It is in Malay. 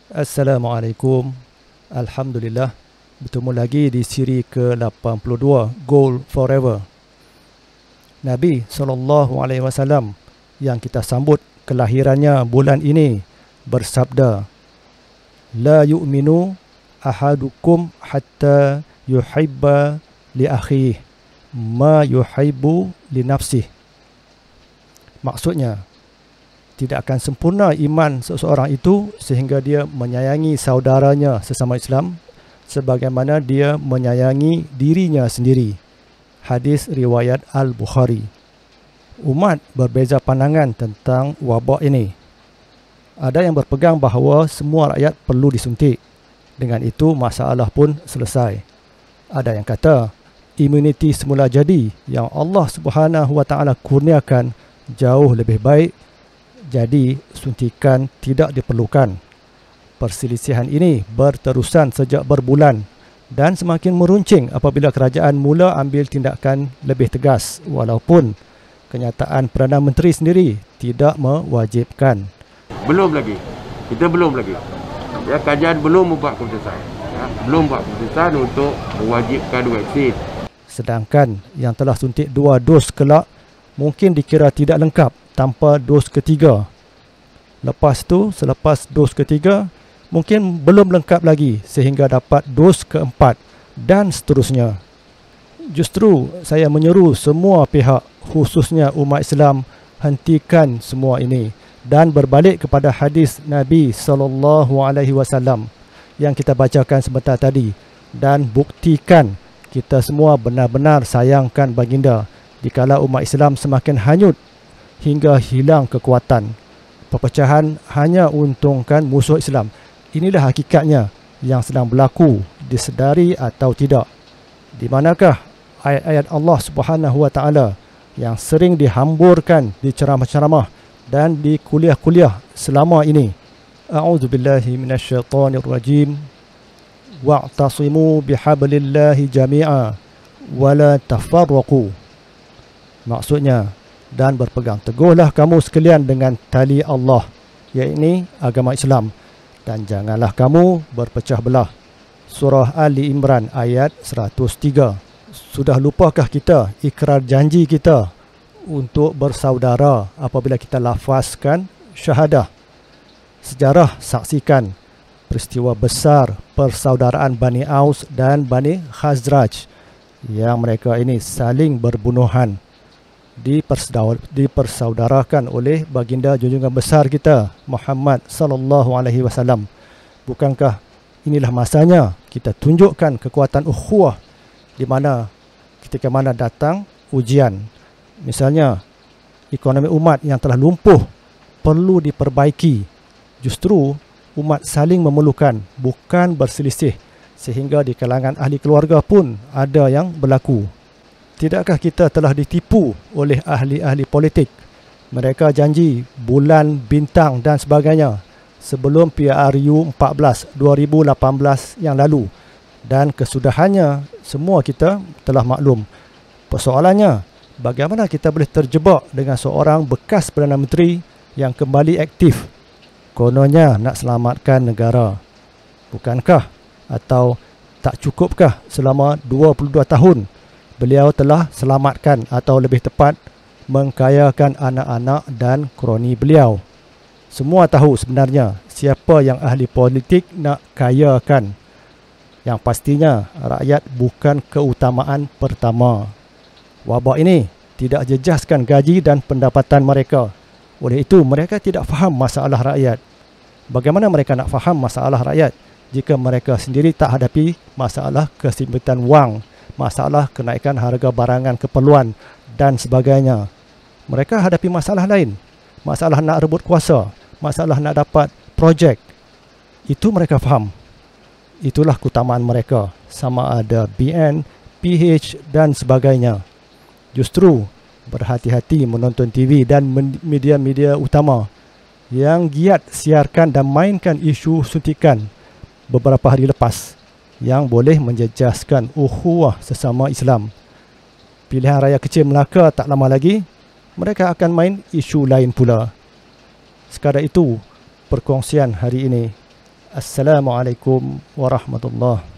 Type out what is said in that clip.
Assalamualaikum. Alhamdulillah, bertemu lagi di siri ke-82 Goal Forever. Nabi SAW yang kita sambut kelahirannya bulan ini bersabda, La yu'minu ahadukum hatta yuhibba li akhihi ma yuhibbu li nafsihi. Maksudnya, tidak akan sempurna iman seseorang itu sehingga dia menyayangi saudaranya sesama Islam sebagaimana dia menyayangi dirinya sendiri. Hadis riwayat Al-Bukhari. Umat berbeza pandangan tentang wabak ini. Ada yang berpegang bahawa semua rakyat perlu disuntik. Dengan itu masalah pun selesai. Ada yang kata imuniti semula jadi yang Allah Subhanahu Wa Taala kurniakan jauh lebih baik, jadi suntikan tidak diperlukan. Perselisihan ini berterusan sejak berbulan dan semakin meruncing apabila kerajaan mula ambil tindakan lebih tegas walaupun kenyataan Perdana Menteri sendiri tidak mewajibkan. Belum lagi. Kita belum lagi. Ya, kerajaan belum membuat keputusan. Ya, belum buat keputusan untuk mewajibkan vaksin. Sedangkan yang telah suntik 2 dos kelak mungkin dikira tidak lengkap tanpa dos ketiga. Lepas tu, selepas dos ketiga, mungkin belum lengkap lagi sehingga dapat dos keempat dan seterusnya. Justru saya menyeru semua pihak, khususnya umat Islam, hentikan semua ini dan berbalik kepada hadis Nabi SAW yang kita bacakan sebentar tadi dan buktikan kita semua benar-benar sayangkan baginda dikala umat Islam semakin hanyut hingga hilang kekuatan. Perpecahan hanya untungkan musuh Islam. Inilah hakikatnya yang sedang berlaku, disedari atau tidak. Di manakah ayat-ayat Allah Subhanahu Wa Taala yang sering dihamburkan di ceramah-ceramah dan di kuliah-kuliah selama ini? A'udzubillahi minasyaitonirrajim. Wa'tasimu bihablillahi jami'a wa la tafarraqu. Maksudnya, dan berpegang teguhlah kamu sekalian dengan tali Allah, yakni agama Islam, dan janganlah kamu berpecah belah. Surah Ali Imran ayat 103. Sudah lupakah kita ikrar janji kita untuk bersaudara apabila kita lafazkan syahadah? Sejarah saksikan peristiwa besar persaudaraan Bani Aus dan Bani Khazraj yang mereka ini saling berbunuhan dipersaudarakan oleh baginda junjungan besar kita Muhammad sallallahu alaihi wasallam. Bukankah inilah masanya kita tunjukkan kekuatan ukhuwah di mana ketika mana datang ujian, misalnya ekonomi umat yang telah lumpuh perlu diperbaiki. Justru umat saling memerlukan, bukan berselisih, sehingga di kalangan ahli keluarga pun ada yang berlaku. Tidakkah kita telah ditipu oleh ahli-ahli politik? Mereka janji bulan, bintang dan sebagainya sebelum PRU 14 2018 yang lalu, dan kesudahannya semua kita telah maklum. Persoalannya, bagaimana kita boleh terjebak dengan seorang bekas Perdana Menteri yang kembali aktif, kononnya nak selamatkan negara? Bukankah atau tak cukupkah selama 22 tahun beliau telah selamatkan atau lebih tepat mengkayakan anak-anak dan kroni beliau? Semua tahu sebenarnya siapa yang ahli politik nak kayakan. Yang pastinya rakyat bukan keutamaan pertama. Wabak ini tidak jejaskan gaji dan pendapatan mereka. Oleh itu mereka tidak faham masalah rakyat. Bagaimana mereka nak faham masalah rakyat jika mereka sendiri tak hadapi masalah kesempitan wang, masalah kenaikan harga barangan keperluan dan sebagainya? Mereka hadapi masalah lain, masalah nak rebut kuasa, masalah nak dapat projek. Itu mereka faham. Itulah keutamaan mereka, sama ada BN, PH dan sebagainya. Justru berhati-hati menonton TV dan media-media utama yang giat siarkan dan mainkan isu suntikan beberapa hari lepas yang boleh menjejaskan ukhuwah sesama Islam. Pilihan raya kecil Melaka tak lama lagi, mereka akan main isu lain pula. Sekadar itu perkongsian hari ini. Assalamualaikum warahmatullahi